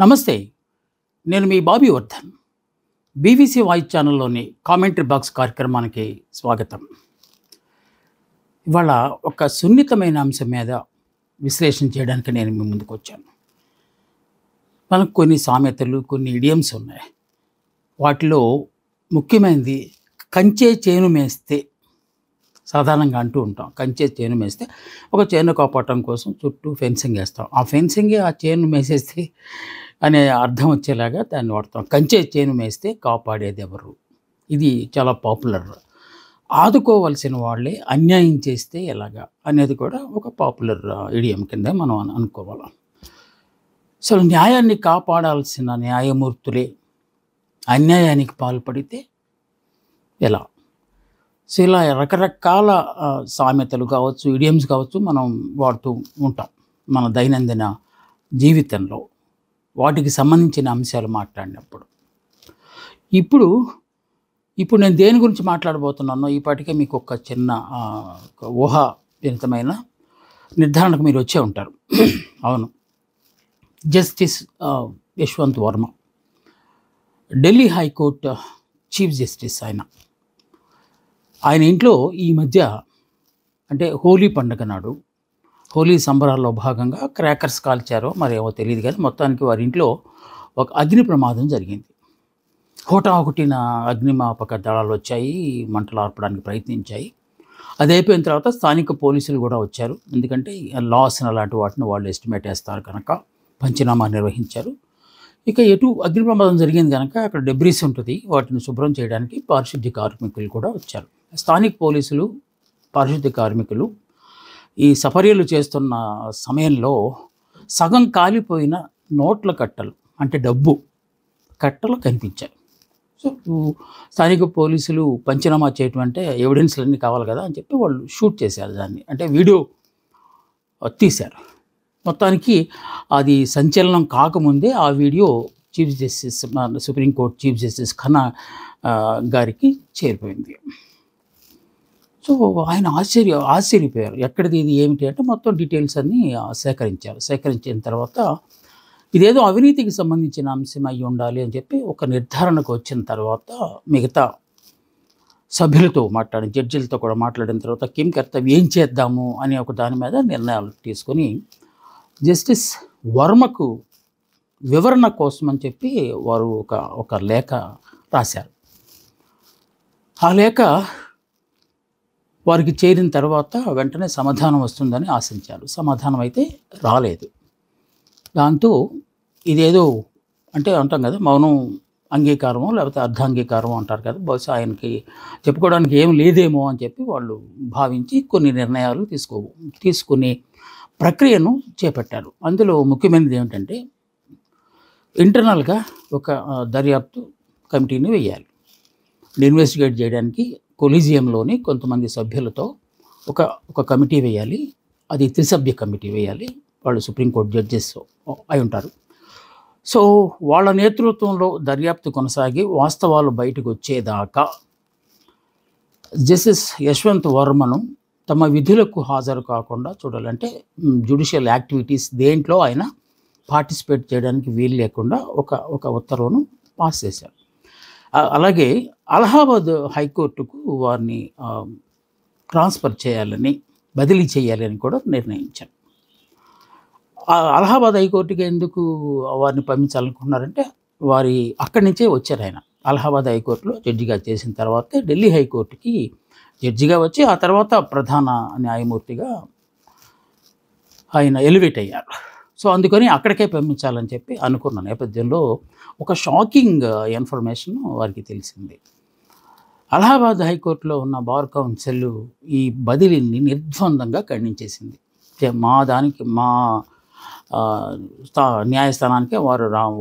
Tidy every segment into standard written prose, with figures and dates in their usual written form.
నమస్తే. నేను మీ బాబీ వర్ధన్. బీబీసీ వాయిస్ ఛానల్లోని కామెంటరీ బాక్స్ కార్యక్రమానికి స్వాగతం. ఇవాళ ఒక సున్నితమైన అంశం మీద విశ్లేషణ చేయడానికి నేను మీ ముందుకు వచ్చాను. మనకు కొన్ని సామెతలు, కొన్ని ఇడియమ్స్ ఉన్నాయి. వాటిలో ముఖ్యమైనది కంచే చేను మేస్తే. సాధారణంగా అంటూ ఉంటాం, కంచే చేను మేస్తే. ఒక చేను కాపాడటం కోసం చుట్టూ ఫెన్సింగ్ వేస్తాం. ఆ ఫెన్సింగే ఆ చేను మేసేస్తే అనే అర్థం వచ్చేలాగా దాన్ని వాడతాం. కంచే చేను మేస్తే కాపాడేది ఎవరు? ఇది చాలా పాపులర్. ఆదుకోవాల్సిన వాళ్ళే అన్యాయం చేస్తే ఎలాగా అనేది కూడా ఒక పాపులర్ ఇడియం కింద మనం అనుకోవాలి. అసలు న్యాయాన్ని కాపాడాల్సిన న్యాయమూర్తులే అన్యాయానికి పాల్పడితే ఎలా? సో ఇలా రకరకాల సామెతలు కావచ్చు, ఇడియమ్స్ కావచ్చు, మనం వాడుతూ ఉంటాం మన దైనందిన జీవితంలో. వాటికి సంబంధించిన అంశాలు మాట్లాడినప్పుడు ఇప్పుడు నేను దేని గురించి మాట్లాడబోతున్నానో ఈపాటికే మీకు ఒక చిన్న ఊహాజనితమైన నిర్ధారణకు మీరు వచ్చే ఉంటారు. అవును, justice Yashwant Varma, Delhi high court chief justice. ఆయన ఇంట్లో ఈ మధ్య అంటే హోలీ పండుగ నాడు, హోలీ సంబరాల్లో భాగంగా క్రాకర్స్ కాల్చారో మరేమో తెలియదు, కానీ మొత్తానికి వారి ఇంట్లో ఒక అగ్ని ప్రమాదం జరిగింది. హోటాహుటిన అగ్నిమాపక దళాలు వచ్చాయి, మంటలు ఆర్పడానికి ప్రయత్నించాయి. అది అయిపోయిన తర్వాత స్థానిక పోలీసులు కూడా వచ్చారు. ఎందుకంటే లాస్ అలాంటి వాటిని వాళ్ళు ఎస్టిమేట్ వేస్తారు కనుక పంచనామా నిర్వహించారు. ఇక ఎటు అగ్ని ప్రమాదం జరిగింది కనుక అక్కడ డెబ్రీస్ ఉంటుంది, వాటిని శుభ్రం చేయడానికి పారిశుద్ధ్య కార్మికులు కూడా వచ్చారు. స్థానిక పోలీసులు, పారిశుద్ధ్య కార్మికులు ఈ సఫర్యలు చేస్తున్న సమయంలో సగం కాలిపోయిన నోట్ల కట్టలు, అంటే డబ్బు కట్టలు కనిపించాయి. సో స్థానిక పోలీసులు పంచనామా చేయటం అంటే ఎవిడెన్స్లన్నీ కావాలి కదా అని చెప్పి వాళ్ళు షూట్ చేశారు దాన్ని, అంటే వీడియో తీశారు. మొత్తానికి అది సంచలనం కాకముందే ఆ video chief justice, supreme court chief justice Khanna గారికి చేరిపోయింది. సో ఆయన ఆశ్చర్యపోయారు. ఎక్కడిది ఇది ఏమిటి అంటే మొత్తం డీటెయిల్స్ అన్నీ సేకరించారు. సేకరించిన తర్వాత ఇదేదో అవినీతికి సంబంధించిన అంశం అయి ఉండాలి అని చెప్పి ఒక నిర్ధారణకు వచ్చిన తర్వాత మిగతా సభ్యులతో జడ్జిలతో కూడా మాట్లాడిన తర్వాత కిం కర్తవ్యం ఏం చేద్దాము అనే ఒక దాని మీద నిర్ణయాలు తీసుకొని జస్టిస్ వర్మకు వివరణ కోసం అని చెప్పి వారు ఒక లేఖ రాశారు. ఆ లేఖ వారికి చేరిన తర్వాత వెంటనే సమాధానం వస్తుందని ఆశించారు. సమాధానం అయితే రాలేదు. దాంతో ఇదేదో అంటే అంటాం కదా, మౌనం అంగీకారమో లేకపోతే అర్ధాంగీకారమో అంటారు కదా, బహుశా ఆయనకి చెప్పుకోవడానికి ఏం లేదేమో అని చెప్పి వాళ్ళు భావించి కొన్ని నిర్ణయాలు తీసుకునే ప్రక్రియను చేపట్టారు. అందులో ముఖ్యమైనది ఏమిటంటే ఇంటర్నల్గా ఒక దర్యాప్తు కమిటీని వేయాలి. ఇన్వెస్టిగేట్ చేయడానికి కొలీజియంలోని కొంతమంది సభ్యులతో ఒక కమిటీ వేయాలి. అది త్రిసభ్య కమిటీ వేయాలి. వాళ్ళు సుప్రీంకోర్టు జడ్జెస్ అయి ఉంటారు. సో వాళ్ళ నేతృత్వంలో దర్యాప్తు కొనసాగి వాస్తవాలు బయటకు వచ్చేదాకా జస్టిస్ యశ్వంత్ వర్మను తమ విధులకు హాజరు కాకుండా చూడాలంటే జ్యుడిషియల్ యాక్టివిటీస్ దేంట్లో ఆయన పార్టిసిపేట్ చేయడానికి వీలు లేకుండా ఒక ఉత్తర్వును పాస్ చేశారు. అలాగే అలహాబాద్ హైకోర్టుకు వారిని ట్రాన్స్ఫర్ చేయాలని, బదిలీ చేయాలని కూడా నిర్ణయించారు. అలహాబాద్ హైకోర్టుకి ఎందుకు వారిని పంపించాలనుకున్నారంటే వారి అక్కడి నుంచే వచ్చారు. ఆయన అలహాబాద్ హైకోర్టులో జడ్జిగా చేసిన తర్వాతే ఢిల్లీ హైకోర్టుకి జడ్జిగా వచ్చి ఆ తర్వాత ప్రధాన న్యాయమూర్తిగా ఆయన ఎలివేట్ అయ్యారు. సో అందుకని అక్కడికే పంపించాలని చెప్పి అనుకున్న నేపథ్యంలో ఒక షాకింగ్ ఇన్ఫర్మేషన్ వారికి తెలిసింది. అలహాబాద్ హైకోర్టులో ఉన్న బార్ కౌన్సిల్ ఈ బదిలీని నిర్ద్వందంగా ఖండించేసింది. మా న్యాయస్థానానికి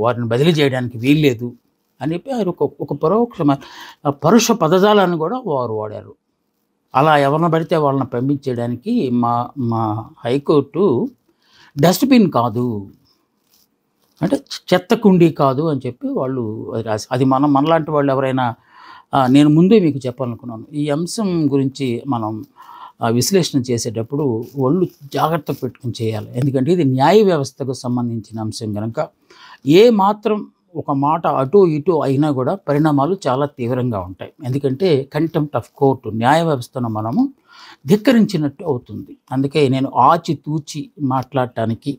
వారిని బదిలీ చేయడానికి వీల్లేదు అని చెప్పి ఆయన ఒక పరుష పదజాలాన్ని కూడా వారు వాడారు. అలా ఎవరిని పడితే వాళ్ళని పంపించేయడానికి మా హైకోర్టు డస్ట్బిన్ కాదు, అంటే చెత్త కుండీ కాదు అని చెప్పి వాళ్ళు రాసి, అది మనలాంటి వాళ్ళు ఎవరైనా, నేను ముందే మీకు చెప్పాలనుకున్నాను ఈ అంశం గురించి మనం విశ్లేషణ చేసేటప్పుడు ఒళ్ళు జాగ్రత్త పెట్టుకుని చేయాలి. ఎందుకంటే ఇది న్యాయ వ్యవస్థకు సంబంధించిన అంశం కనుక ఏ మాత్రం ఒక మాట అటు ఇటు అయినా కూడా పరిణామాలు చాలా తీవ్రంగా ఉంటాయి. ఎందుకంటే కంటెంప్ట్ ఆఫ్ కోర్టు, న్యాయ వ్యవస్థను మనము ధిక్కరించినట్టు అవుతుంది. అందుకే నేను ఆచితూచి మాట్లాడటానికి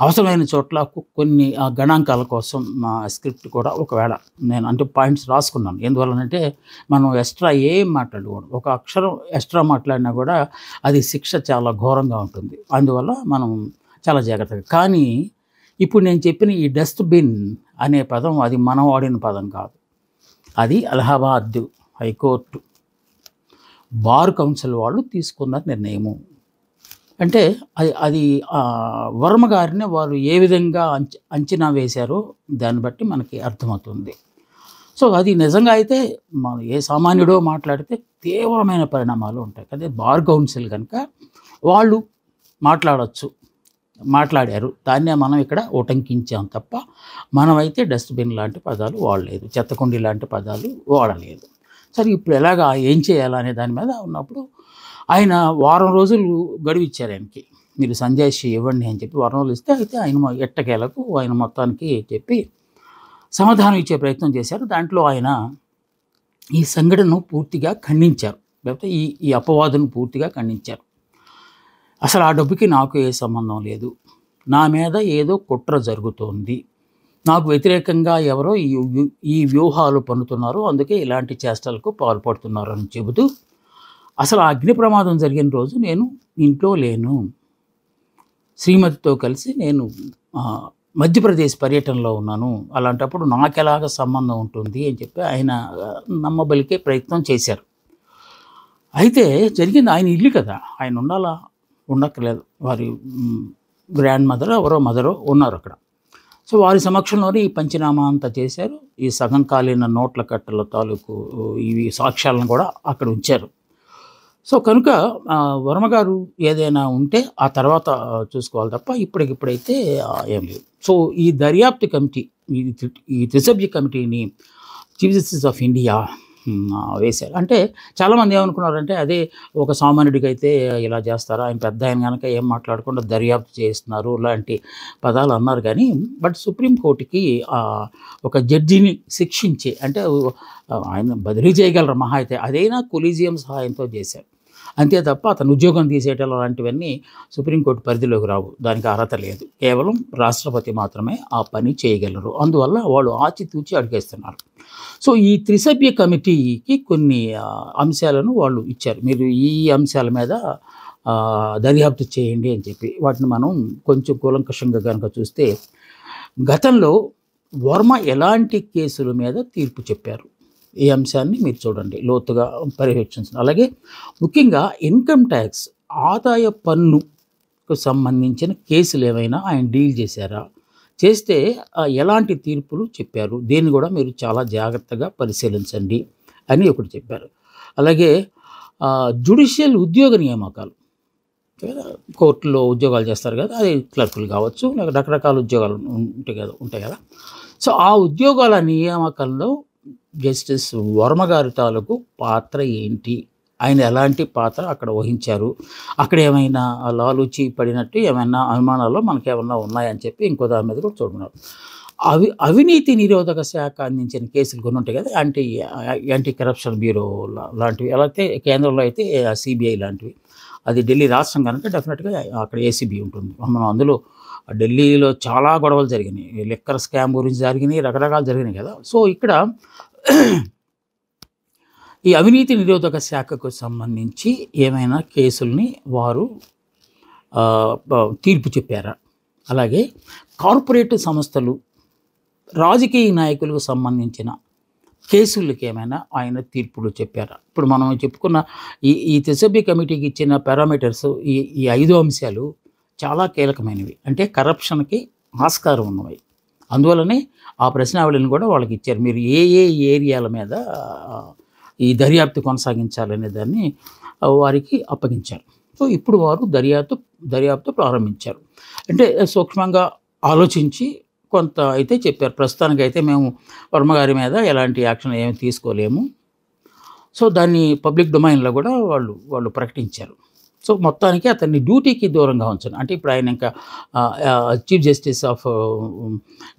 అవసరమైన చోట్ల కొన్ని గణాంకాల కోసం నా స్క్రిప్ట్ కూడా ఒకవేళ నేను అంటే పాయింట్స్ రాసుకున్నాను. ఎందువల్లనంటే మనం ఎక్స్ట్రా ఏం మాట్లాడకూడదు. ఒక అక్షరం ఎక్స్ట్రా మాట్లాడినా కూడా అది శిక్ష చాలా ఘోరంగా ఉంటుంది. అందువల్ల మనం చాలా జాగ్రత్తగా. కానీ ఇప్పుడు నేను చెప్పిన ఈ డస్ట్‌బిన్ అనే పదం అది మనం వాడిన పదం కాదు. అది అలహాబాద్ హైకోర్టు బార్ కౌన్సిల్ వాళ్ళు తీసుకున్న నిర్ణయము. అంటే అది వర్మ గారిని వారు ఏ విధంగా అంచనా వేశారో దాన్ని బట్టి మనకి అర్థమవుతుంది. సో అది నిజంగా అయితే మనం ఏ సామాన్యుడో మాట్లాడితే తీవ్రమైన పరిణామాలు ఉంటాయి. అదే బార్ కౌన్సిల్ కనుక వాళ్ళు మాట్లాడారు. దాన్నే మనం ఇక్కడ ఉటంకించాం తప్ప మనమైతే డస్ట్‌బిన్ లాంటి పదాలు వాడలేదు, చెత్తకుండీ లాంటి పదాలు వాడలేదు. సరే ఇప్పుడు ఎలాగా ఏం చేయాలా అనే దాని మీద ఉన్నప్పుడు ఆయన వారం రోజులు గడువిచ్చారు ఆయనకి. మీరు సంజాయిషి ఇవ్వండి అని చెప్పి వారం రోజులు ఇస్తే అయితే ఆయన ఎట్టకేలకు ఆయన మొత్తానికి చెప్పి సమాధానం ఇచ్చే ప్రయత్నం చేశారు. దాంట్లో ఆయన ఈ సంఘటనను పూర్తిగా ఖండించారు. లేకపోతే ఈ అపవాదును పూర్తిగా ఖండించారు. అసలు ఆ డబ్బుకి నాకు ఏ సంబంధం లేదు, నా మీద ఏదో కుట్ర జరుగుతోంది, నాకు వ్యతిరేకంగా ఎవరో ఈ వ్యూహాలు పన్నుతున్నారు, అందుకే ఇలాంటి చేష్టలకు పాల్పడుతున్నారు అని చెబుతూ అసలు ఆ అగ్ని ప్రమాదం జరిగిన రోజు నేను ఇంట్లో లేను, శ్రీమతితో కలిసి నేను మధ్యప్రదేశ్ పర్యటనలో ఉన్నాను, అలాంటప్పుడు నాకెలాగ సంబంధం ఉంటుంది అని చెప్పి ఆయన నమ్మబలికే ప్రయత్నం చేశారు. అయితే జరిగింది ఆయన ఇల్లు కదా, ఆయన ఉండక్కర్లేదు. వారి గ్రాండ్ మదర్ ఎవరో మదరో ఉన్నారు అక్కడ. సో వారి సమక్షంలోనే ఈ పంచనామా అంతా చేశారు. ఈ సగం కాలిన నోట్ల కట్టల తాలూకు ఇవి సాక్ష్యాలను కూడా అక్కడ ఉంచారు. సో కనుక వర్మగారు ఏదైనా ఉంటే ఆ తర్వాత చూసుకోవాలి తప్ప ఇప్పటికిప్పుడైతే ఏం లేదు. సో ఈ దర్యాప్తు కమిటీ, ఈ త్రిసభ్య కమిటీని చీఫ్ జస్టిస్ ఆఫ్ ఇండియా వేశారు. అంటే చాలామంది ఏమనుకున్నారంటే అదే ఒక సామాన్యుడికి అయితే ఇలా చేస్తారా, ఆయన పెద్ద ఆయన కనుక ఏం మాట్లాడకుండా దర్యాప్తు చేస్తున్నారు లాంటి పదాలు అన్నారు. కానీ బట్ సుప్రీంకోర్టుకి ఒక జడ్జిని శిక్షించే అంటే ఆయన బదిలీ చేయగలరు మహా అయితే, అదైనా కొలీజియం సహాయంతో చేశారు అంతే తప్ప అతను ఉద్యోగం తీసేయటం లాంటివన్నీ సుప్రీంకోర్టు పరిధిలోకి రావు, దానికి అర్హత లేదు. కేవలం రాష్ట్రపతి మాత్రమే ఆ పని చేయగలరు. అందువల్ల వాళ్ళు ఆచితూచి అడిగేస్తున్నారు. సో ఈ త్రిసభ్య కమిటీకి కొన్ని అంశాలను వాళ్ళు ఇచ్చారు. మీరు ఈ అంశాల మీద దర్యాప్తు చేయండి అని చెప్పి వాటిని మనం కొంచెం కూలంకషంగా కనుక చూస్తే గతంలో వర్మ ఎలాంటి కేసుల మీద తీర్పు చెప్పారు, ఈ అంశాన్ని మీరు చూడండి, లోతుగా పర్యవేక్షించండి. అలాగే ముఖ్యంగా ఇన్కమ్ ట్యాక్స్, ఆదాయ పన్నుకు సంబంధించిన కేసులు ఏమైనా ఆయన డీల్ చేశారా, చేస్తే ఎలాంటి తీర్పులు చెప్పారు, దీన్ని కూడా మీరు చాలా జాగ్రత్తగా పరిశీలించండి అని ఒకటి చెప్పారు. అలాగే జ్యుడిషియల్ ఉద్యోగ నియామకాలు, కోర్టులో ఉద్యోగాలు చేస్తారు కదా, అది క్లర్కులు కావచ్చు, రకరకాల ఉద్యోగాలు ఉంటాయి కదా. సో ఆ ఉద్యోగాల నియామకంలో జస్టిస్ వర్మ గారి తాలూకు పాత్ర ఏంటి, ఆయన ఎలాంటి పాత్ర అక్కడ వహించారు, అక్కడ ఏమైనా లాలూచి పడినట్టు ఏమైనా అనుమానాలు మనకేమన్నా ఉన్నాయని చెప్పి ఇంకో దాని మీద కూడా చూడమన్నారు. అవినీతి నిరోధక శాఖ అందించిన కేసులు కొన్ని ఉంటాయి కదా, యాంటీ కరప్షన్ బ్యూరో లాంటివి, అలాగే కేంద్రంలో అయితే సిబిఐ లాంటివి, అది ఢిల్లీ రాష్ట్రం కనుక డెఫినెట్గా అక్కడ ఏసీబీ ఉంటుంది. మనం అందులో ఢిల్లీలో చాలా గొడవలు జరిగినాయి, లిక్కర్ స్కామ్ గురించి జరిగినాయి, రకరకాలు జరిగినాయి కదా. సో ఇక్కడ ఈ అవినీతి నిరోధక శాఖకు సంబంధించి ఏమైనా కేసుల్ని వారు తీర్పు చెప్పారా, అలాగే కార్పొరేట్ సంస్థలు, రాజకీయ నాయకులకు సంబంధించిన కేసులకి ఏమైనా ఆయన తీర్పులు చెప్పారా. ఇప్పుడు మనం చెప్పుకున్న ఈ త్రిసభ్య కమిటీకి ఇచ్చిన పారామీటర్స్, ఈ 5 అంశాలు చాలా కీలకమైనవి, అంటే కరప్షన్కి ఆస్కారం ఉన్నవి. అందువల్లనే ఆ ప్రశ్నావళిని కూడా వాళ్ళకి ఇచ్చారు. మీరు ఏ ఏరియాల మీద ఈ దర్యాప్తు కొనసాగించాలనే దాన్ని వారికి అప్పగించారు. సో ఇప్పుడు వారు దర్యాప్తు ప్రారంభించారు. అంటే సూక్ష్మంగా ఆలోచించి కొంత అయితే చెప్పారు. ప్రస్తుతానికైతే మేము వర్మగారి మీద ఎలాంటి యాక్షన్ ఏమి తీసుకోలేము. సో దాన్ని పబ్లిక్ డొమైన్లో కూడా వాళ్ళు ప్రకటించారు. సో మొత్తానికి అతన్ని డ్యూటీకి దూరంగా ఉంచాను. అంటే ఇప్పుడు ఆయన ఇంకా చీఫ్ జస్టిస్ ఆఫ్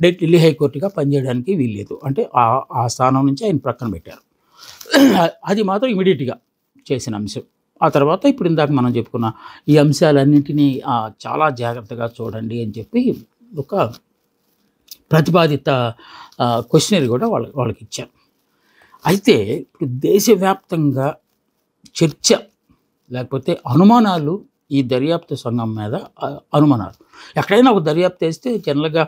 ఢిల్లీ హైకోర్టుగా పనిచేయడానికి వీల్లేదు. అంటే ఆ స్థానం నుంచి ఆయన ప్రక్కన పెట్టారు. అది మాత్రం ఇమీడియట్గా చేసిన అంశం. ఆ తర్వాత ఇప్పుడు ఇందాక మనం చెప్పుకున్న ఈ అంశాలన్నింటినీ చాలా జాగ్రత్తగా చూడండి అని చెప్పి ఒక ప్రతిపాదిత క్వశ్చనరీ కూడా వాళ్ళకి ఇచ్చారు. అయితే ఇప్పుడు దేశవ్యాప్తంగా చర్చ లేకపోతే అనుమానాలు, ఈ దర్యాప్తు సంఘం మీద అనుమానాలు. ఎక్కడైనా ఒక దర్యాప్తు వేస్తే జనరల్గా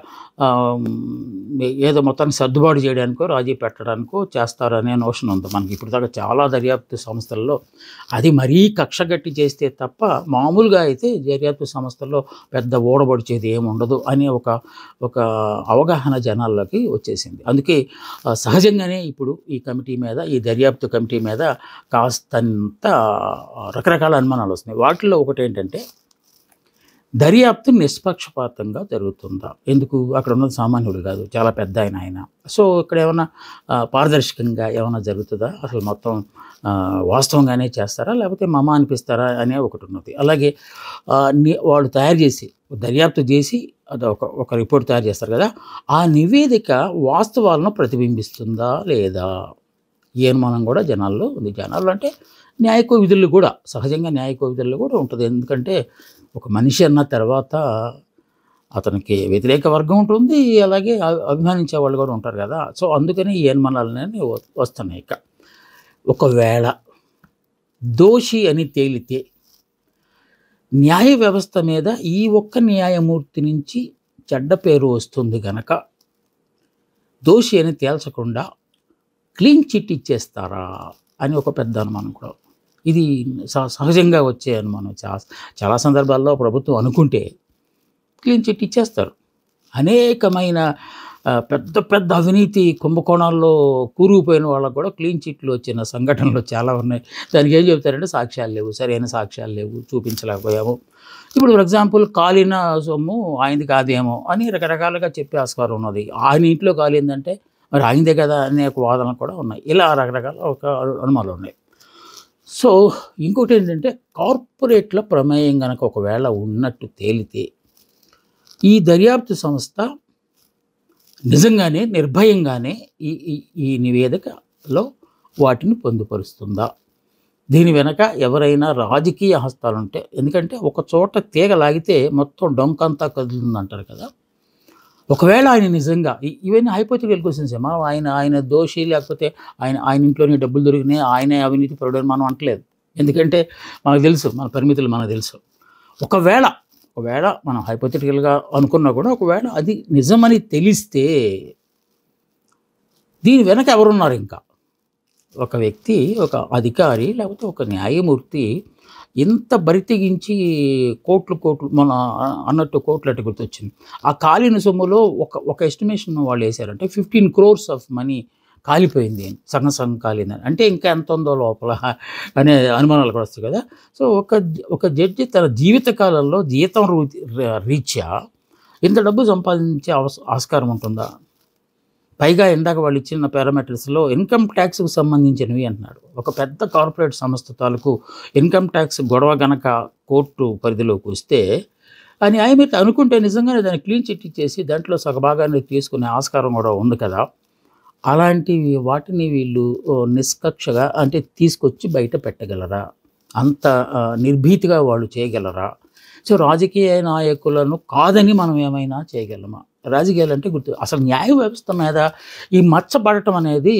ఏదో మొత్తాన్ని సర్దుబాటు చేయడానికో రాజీ పెట్టడానికో చేస్తారనే నోషన్ ఉంది మనకి. ఇప్పుడు దాకా చాలా దర్యాప్తు సంస్థల్లో అది మరీ కక్షగట్టి చేస్తే తప్ప మామూలుగా అయితే దర్యాప్తు సంస్థల్లో పెద్ద ఓడబడిచేది ఏమి ఉండదు అనే ఒక అవగాహన జనాల్లోకి వచ్చేసింది. అందుకే సహజంగానే ఇప్పుడు ఈ కమిటీ మీద, ఈ దర్యాప్తు కమిటీ మీద కాస్తంత రకరకాల అనుమానాలు వస్తున్నాయి. వాటిల్లో ఒకటి ఏంటంటే దర్యాప్తు నిష్పక్షపాతంగా జరుగుతుందా? ఎందుకు? అక్కడ ఉన్నది సామాన్యుడు కాదు, చాలా పెద్ద ఆయన. సో ఇక్కడ ఏమైనా పారదర్శకంగా ఏమైనా జరుగుతుందా? అసలు మొత్తం వాస్తవంగానే చేస్తారా లేకపోతే మమ అనిపిస్తారా అనే ఒకటి ఉన్నది. అలాగే వాళ్ళు తయారు చేసి దర్యాప్తు చేసి అది ఒక రిపోర్ట్ తయారు చేస్తారు కదా, ఆ నివేదిక వాస్తవాలను ప్రతిబింబిస్తుందా లేదా? ఈ అనుమానం కూడా జనాల్లో ఉంది. జనాల్లో అంటే న్యాయకో విధుల్లో కూడా, సహజంగా న్యాయకో విధుల్లో కూడా ఉంటుంది. ఎందుకంటే ఒక మనిషి అన్న తర్వాత అతనికి వ్యతిరేక వర్గం ఉంటుంది, అలాగే అభిమానించే వాళ్ళు కూడా ఉంటారు కదా. సో అందుకని ఈ అనుమానాలన్నీ వస్తున్నాయి. ఇక ఒకవేళ దోషి అని తేలితే న్యాయ వ్యవస్థ మీద ఈ ఒక్క న్యాయమూర్తి నుంచి చెడ్డ పేరు వస్తుంది గనక దోషి అని తేల్చకుండా క్లీన్ చిట్ ఇచ్చేస్తారా అని ఒక పెద్ద అనుమానం కూడా. ఇది సహజంగా వచ్చే అనుమానం. చాలా సందర్భాల్లో ప్రభుత్వం అనుకుంటే క్లీన్ చిట్ ఇచ్చేస్తారు. అనేకమైన పెద్ద పెద్ద అవినీతి కుంభకోణాల్లో కూరుకుపోయిన వాళ్ళకు కూడా క్లీన్ చిట్లు వచ్చిన సంఘటనలు చాలా ఉన్నాయి. దానికి ఏం చెప్తారంటే సాక్ష్యాలు లేవు, సరైన సాక్ష్యాలు లేవు, చూపించలేకపోయాము. ఇప్పుడు ఫర్ ఎగ్జాంపుల్ కాలిన సొమ్ము ఆయనది కాదేమో అని రకరకాలుగా చెప్పే ఆస్కారం ఉన్నది. ఆయన ఇంట్లో కాలిందంటే మరి ఆయనదే కదా అనే ఒక వాదనలు కూడా ఉన్నాయి. ఇలా రకరకాల ఒక అనుమానాలు ఉన్నాయి. సో ఇంకోటి ఏంటంటే కార్పొరేట్ల ప్రమేయం కనుక ఒకవేళ ఉన్నట్టు తేలితే ఈ దర్యాప్తు సంస్థ నిజంగానే నిర్భయంగానే ఈ నివేదికలో వాటిని పొందుపరుస్తుందా? దీని వెనక ఎవరైనా రాజకీయ హస్తాలుంటే, ఎందుకంటే ఒక చోట తీగ లాగితే మొత్తం డొంకంతా కదులుతుందంటారు కదా. ఒకవేళ ఆయన నిజంగా ఇవన్నీ హైపోథెటికల్ క్వశ్చన్స్. మనం ఆయన దోషి లేకపోతే ఆయన ఇంట్లోనే డబ్బులు దొరికినాయి, ఆయనే అవినీతి పరుడు మనం అంటలేదు. ఎందుకంటే మనకు తెలుసు, మన పరిమితులు మనకు తెలుసు. ఒకవేళ మనం హైపోథెటికల్గా అనుకున్నా కూడా ఒకవేళ అది నిజమని తెలిస్తే దీని వెనక ఎవరున్నారు? ఇంకా ఒక వ్యక్తి, ఒక అధికారి లేకపోతే ఒక న్యాయమూర్తి ఇంత బరితెగించి కోట్లు మన అన్నట్టు కోట్లట్టు గుర్తొచ్చింది. ఆ కాలిన సొమ్ములో ఒక ఎస్టిమేషన్ వాళ్ళు వేశారంటే 15 crores ఆఫ్ మనీ కాలిపోయింది, సగం కాలిందని. అంటే ఇంకా ఎంత ఉందో లోపల అనే అనుమానాలు కూడా వస్తాయి కదా. సో ఒక జడ్జి తన జీవితకాలంలో జీతం రీత్యా ఇంత డబ్బు సంపాదించే ఆస్కారం ఉంటుందా? పైగా ఇందాక వాళ్ళు ఇచ్చిన పారామీటర్స్లో ఇన్కమ్ ట్యాక్స్కి సంబంధించినవి అంటున్నాడు. ఒక పెద్ద కార్పొరేట్ సంస్థ తాలూకు ఇన్కమ్ ట్యాక్స్ గొడవ గనక కోర్టు పరిధిలోకి వస్తే అని ఆయన అనుకుంటే నిజంగానే దాన్ని క్లీన్ చిట్ ఇచ్చేసి దాంట్లో సగభాగాన్ని తీసుకునే ఆస్కారం కూడా ఉంది కదా. అలాంటివి వాటిని వీళ్ళు నిష్కక్షగా అంటే తీసుకొచ్చి బయట పెట్టగలరా? అంత నిర్భీతిగా వాళ్ళు చేయగలరా? సో రాజకీయ నాయకులను కాదని మనం ఏమైనా చేయగలమా? రాజకీయాలు అంటే అసలు న్యాయ వ్యవస్థ మీద ఈ మచ్చబడటం అనేది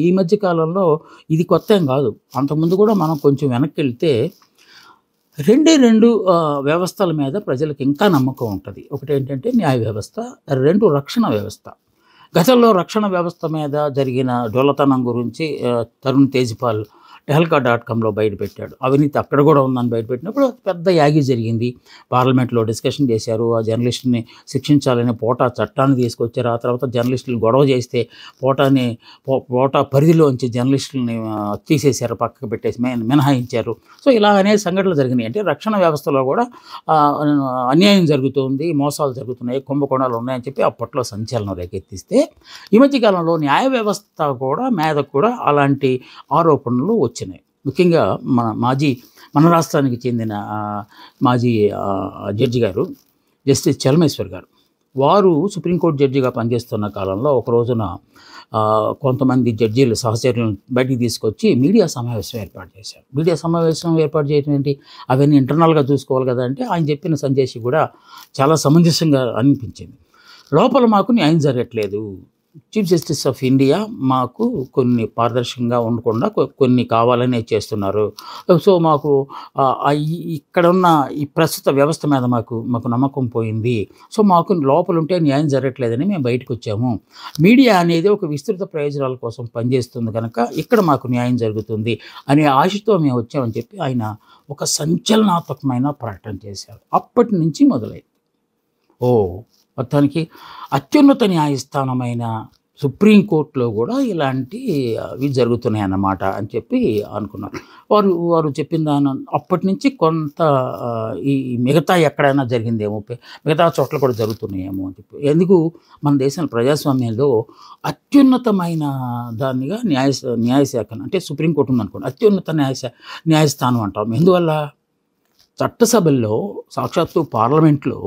ఈ మధ్యకాలంలో ఇది కొత్త ఏం కాదు. అంతకుముందు కూడా మనం కొంచెం వెనక్కి వెళ్తే రెండు వ్యవస్థల మీద ప్రజలకు ఇంకా నమ్మకం ఉంటుంది. ఒకటి ఏంటంటే న్యాయ వ్యవస్థ, రెండు రక్షణ వ్యవస్థ. గతంలో రక్షణ వ్యవస్థ మీద జరిగిన డొల్లతనం గురించి తరుణ్ తేజ్పాల్ tehelka.comలో బయటపెట్టాడు. అవినీతి అక్కడ కూడా ఉందని బయటపెట్టినప్పుడు పెద్ద యాగి జరిగింది. పార్లమెంట్లో డిస్కషన్ చేశారు. ఆ జర్నలిస్టుని శిక్షించాలని పోటా చట్టాన్ని తీసుకొచ్చారు. ఆ తర్వాత జర్నలిస్టులు గొడవ చేస్తే పోటా పరిధిలోంచి జర్నలిస్టులని తీసేశారు, పక్కకు పెట్టేసి మినహాయించారు. సో ఇలా అనేక సంఘటనలు జరిగినాయి. అంటే రక్షణ వ్యవస్థలో కూడా అన్యాయం జరుగుతుంది, మోసాలు జరుగుతున్నాయి, కుంభకోణాలు ఉన్నాయని చెప్పి అప్పట్లో సంచలనం రేకెత్తిస్తే ఈ మధ్యకాలంలో న్యాయ వ్యవస్థ కూడా మీద కూడా అలాంటి ఆరోపణలు వచ్చినాయి. ముఖ్యంగా మన రాష్ట్రానికి చెందిన మాజీ జడ్జి గారు జస్టిస్ చలమేశ్వర్ గారు. వారు సుప్రీంకోర్టు జడ్జిగా పనిచేస్తున్న కాలంలో ఒక రోజున కొంతమంది జడ్జీలు సహచరులను బయటికి తీసుకొచ్చి మీడియా సమావేశం ఏర్పాటు చేశారు. మీడియా సమావేశం ఏర్పాటు చేయడం ఏంటి, అవన్నీ ఇంటర్నల్గా చూసుకోవాలి కదా అంటే ఆయన చెప్పిన సందేశం కూడా చాలా సమంజసంగా అనిపించింది. లోపల మాకు న్యాయం జరగట్లేదు, చీఫ్ జస్టిస్ ఆఫ్ ఇండియా మాకు కొన్ని పారదర్శకంగా ఉండకుండా కొన్ని కావాలనే చేస్తున్నారు. సో మాకు ఇక్కడ ఉన్న ఈ ప్రస్తుత వ్యవస్థ మీద మాకు నమ్మకం పోయింది. సో మాకు లోపల ఉంటే న్యాయం జరగట్లేదని మేము బయటకు వచ్చాము. మీడియా అనేది ఒక విస్తృత ప్రయోజనాల కోసం పనిచేస్తుంది కనుక ఇక్కడ మాకు న్యాయం జరుగుతుంది అనే ఆశతో మేము వచ్చామని చెప్పి ఆయన ఒక సంచలనాత్మకమైన ప్రకటన చేశారు. అప్పటి నుంచి మొదలైంది. మొత్తానికి అత్యున్నత న్యాయస్థానమైన సుప్రీంకోర్టులో కూడా ఇలాంటివి జరుగుతున్నాయన్నమాట అని చెప్పి అనుకున్నారు. వారు చెప్పిన దాని అప్పటి నుంచి కొంత ఈ మిగతా ఎక్కడైనా జరిగిందేమో, మిగతా చోట్ల కూడా జరుగుతున్నాయేమో అని చెప్పి. ఎందుకు మన దేశంలో ప్రజాస్వామ్యంలో అత్యున్నతమైన దానిగా న్యాయశాఖ అంటే సుప్రీంకోర్టు ఉందనుకోండి, అత్యున్నత న్యాయస్థానం అంటాం. ఎందువల్ల చట్టసభల్లో సాక్షాత్తు పార్లమెంట్లో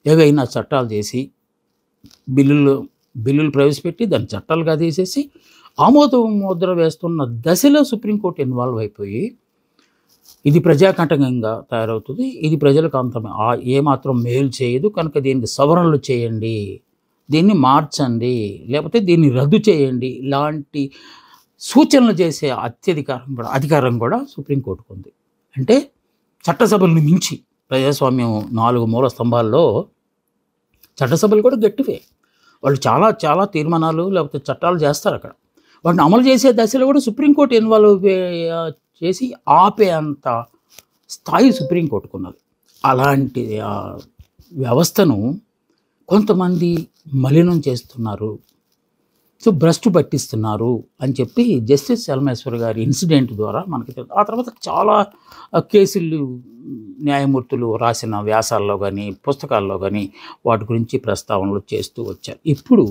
ఏవైనా చట్టాలు చేసి బిల్లులు ప్రవేశపెట్టి దాన్ని చట్టాలుగా తీసేసి ఆమోద ముద్ర వేస్తున్న దశలో సుప్రీంకోర్టు ఇన్వాల్వ్ అయిపోయి ఇది ప్రజాకంటకంగా తయారవుతుంది, ఇది ప్రజలకు అంత ఏమాత్రం మేలు చేయదు కనుక దీనికి సవరణలు చేయండి, దీన్ని మార్చండి, లేకపోతే దీన్ని రద్దు చేయండి, ఇలాంటి సూచనలు చేసే అధికారం కూడా సుప్రీంకోర్టుకు ఉంది. అంటే చట్టసభలను మించి ప్రజాస్వామ్యం 4 మూల స్తంభాల్లో చట్టసభలు కూడా గట్టివే. వాళ్ళు చాలా చాలా తీర్మానాలు లేకపోతే చట్టాలు చేస్తారు. అక్కడ వాటిని అమలు చేసే దశలో కూడా సుప్రీంకోర్టు ఇన్వాల్వ్ చేసి ఆపే అంత స్థాయి సుప్రీంకోర్టుకున్నది. అలాంటి వ్యవస్థను కొంతమంది మలినం చేస్తున్నారు, సో భ్రష్టు పట్టిస్తున్నారు అని చెప్పి జస్టిస్ చలమేశ్వర్ గారి ఇన్సిడెంట్ ద్వారా మనకి తెలుసు. ఆ తర్వాత చాలా కేసులు న్యాయమూర్తులు రాసిన వ్యాసాల్లో కానీ పుస్తకాల్లో కానీ వాటి గురించి ప్రస్తావనలు చేస్తూ వచ్చారు. ఇప్పుడు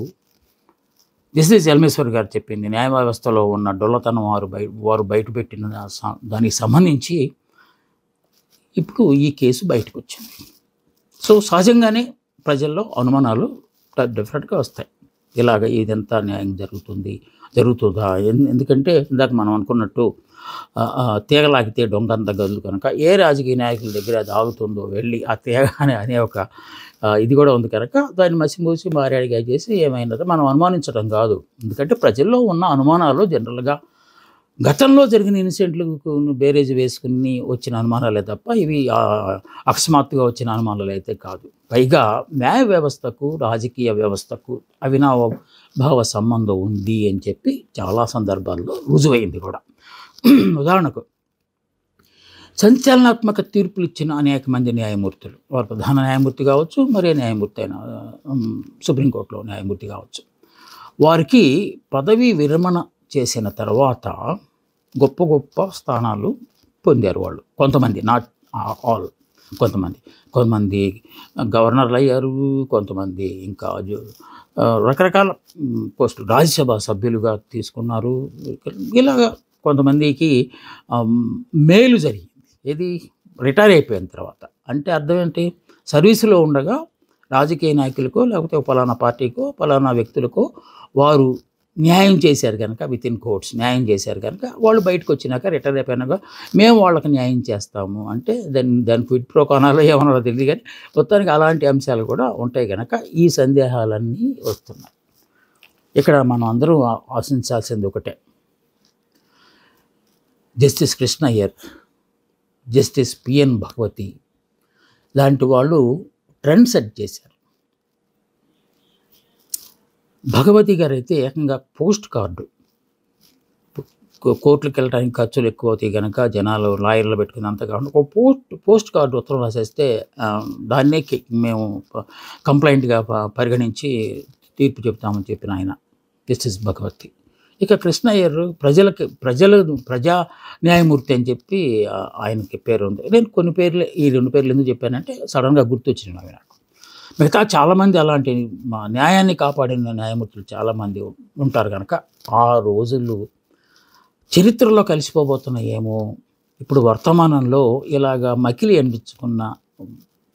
జస్టిస్ చలమేశ్వర్ గారు చెప్పింది న్యాయ వ్యవస్థలో ఉన్న డొల్లతనం వారు బయటపెట్టిన దానికి సంబంధించి ఇప్పుడు ఈ కేసు బయటకు వచ్చింది. సో సహజంగానే ప్రజల్లో అనుమానాలు డెఫినెట్గా వస్తాయి. ఇలాగ ఇదంతా న్యాయం జరుగుతుందా? ఎందుకంటే ఇందాక మనం అనుకున్నట్టు తీగలాగితే డొంకంత గదులు కనుక ఏ రాజకీయ నాయకుల దగ్గర అది ఆగుతుందో వెళ్ళి ఆ తీగ అనే ఒక ఇది కూడా ఉంది కనుక దాన్ని మసిమూసి మారేడిగా చేసి ఏమైనదో మనం అనుమానించడం కాదు. ఎందుకంటే ప్రజల్లో ఉన్న అనుమానాలు జనరల్గా గతంలో జరిగిన ఇన్సిడెంట్లకు బేరేజ్ వేసుకుని వచ్చిన అనుమానాలే తప్ప ఇవి అకస్మాత్తుగా వచ్చిన అనుమానాలు అయితే కాదు. పైగా న్యాయ వ్యవస్థకు రాజకీయ వ్యవస్థకు అవినాభావ సంబంధం ఉంది అని చెప్పి చాలా సందర్భాల్లో రుజువైంది కూడా. ఉదాహరణకు సంచలనాత్మక తీర్పులు ఇచ్చిన అనేక మంది న్యాయమూర్తులు, వారు ప్రధాన న్యాయమూర్తి కావచ్చు, మరే న్యాయమూర్తి అయినా సుప్రీంకోర్టులో న్యాయమూర్తి కావచ్చు, వారికి పదవీ విరమణ చేసిన తర్వాత గొప్ప గొప్ప స్థానాలు పొందారు వాళ్ళు. కొంతమంది, నాట్ ఆల్, కొంతమంది గవర్నర్లు అయ్యారు, కొంతమంది ఇంకా రకరకాల పోస్టులు రాజ్యసభ సభ్యులుగా తీసుకున్నారు. ఇలాగా కొంతమందికి మేలు జరిగింది. ఏది రిటైర్ అయిపోయిన తర్వాత. అంటే అర్థం ఏంటి, సర్వీసులో ఉండగా రాజకీయ నాయకులకో లేకపోతే పలానా పార్టీకో పలానా వ్యక్తులకో వారు న్యాయం చేశారు కనుక, విత్ ఇన్ కోర్ట్స్ న్యాయం చేశారు కనుక వాళ్ళు బయటకు వచ్చినాక రిటైర్ అయిపోయినాక మేము వాళ్ళకి న్యాయం చేస్తాము అంటే దాని క్విడ్ ప్రో కొనాలో ఏమన్నా తెలియదు, కానీ మొత్తానికి అలాంటి అంశాలు కూడా ఉంటాయి కనుక ఈ సందేహాలన్నీ వస్తున్నాయి. ఇక్కడ మనం అందరూ ఆశించాల్సింది ఒకటే, justice Krishna Iyer, justice PN Bhagwati లాంటి వాళ్ళు ట్రెండ్ సెట్ చేశారు. భగవతి గారు అయితే ఏకంగా పోస్ట్ కార్డు, కోర్టులకు వెళ్ళడానికి ఖర్చులు ఎక్కువ అవుతాయి కనుక జనాలు లాయర్లు పెట్టుకున్నంత కాకుండా ఒక పోస్ట్ కార్డు ఉత్తరం రాసేస్తే దాన్నే మేము కంప్లైంట్గా పరిగణించి తీర్పు చెప్తామని చెప్పిన ఆయన జస్టిస్ భగవతి. ఇక కృష్ణ అయ్యర్ ప్రజా న్యాయమూర్తి అని చెప్పి ఆయనకి పేరు ఉంది. నేను కొన్ని పేర్లు, ఈ 2 పేర్లు ఎందుకు చెప్పానంటే సడన్గా గుర్తొచ్చినాయి అవి నాకు. మిగతా చాలామంది అలాంటి న్యాయాన్ని కాపాడిన న్యాయమూర్తులు చాలామంది ఉంటారు కనుక ఆ రోజులు చరిత్రలో కలిసిపోబోతున్నాయేమో, ఇప్పుడు వర్తమానంలో ఇలాగా మకిలి అనిపించుకున్న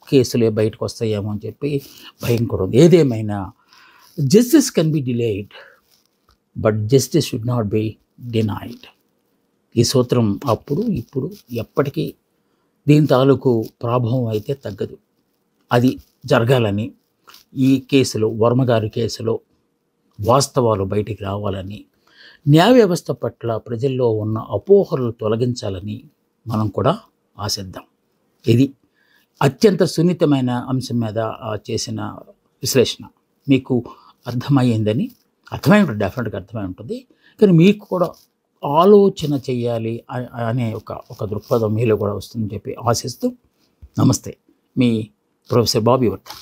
కేసులే బయటకు వస్తాయేమో అని చెప్పి భయం కూడా ఉంది. ఏదేమైనా justice can be delayed, but justice should not be denied. ఈ సూత్రం అప్పుడు ఇప్పుడు ఎప్పటికీ దీని తాలూకు ప్రభావం అయితే తగ్గదు. అది జరగాలని, ఈ కేసులో వర్మగారి కేసులో వాస్తవాలు బయటికి రావాలని, న్యాయ వ్యవస్థ పట్ల ప్రజల్లో ఉన్న అపోహలు తొలగించాలని మనం కూడా ఆశిద్దాం. ఇది అత్యంత సున్నితమైన అంశం మీద చేసిన విశ్లేషణ. మీకు అర్థమయ్యిందని, అర్థమై ఉంటుంది, డెఫినెట్గా అర్థమై ఉంటుంది. కానీ మీకు కూడా ఆలోచన చెయ్యాలి అనే ఒక దృక్పథం మీలో కూడా వస్తుందని చెప్పి ఆశిస్తూ, నమస్తే, మీ ప్రొఫెసర్ బాబీ వర్ధన్.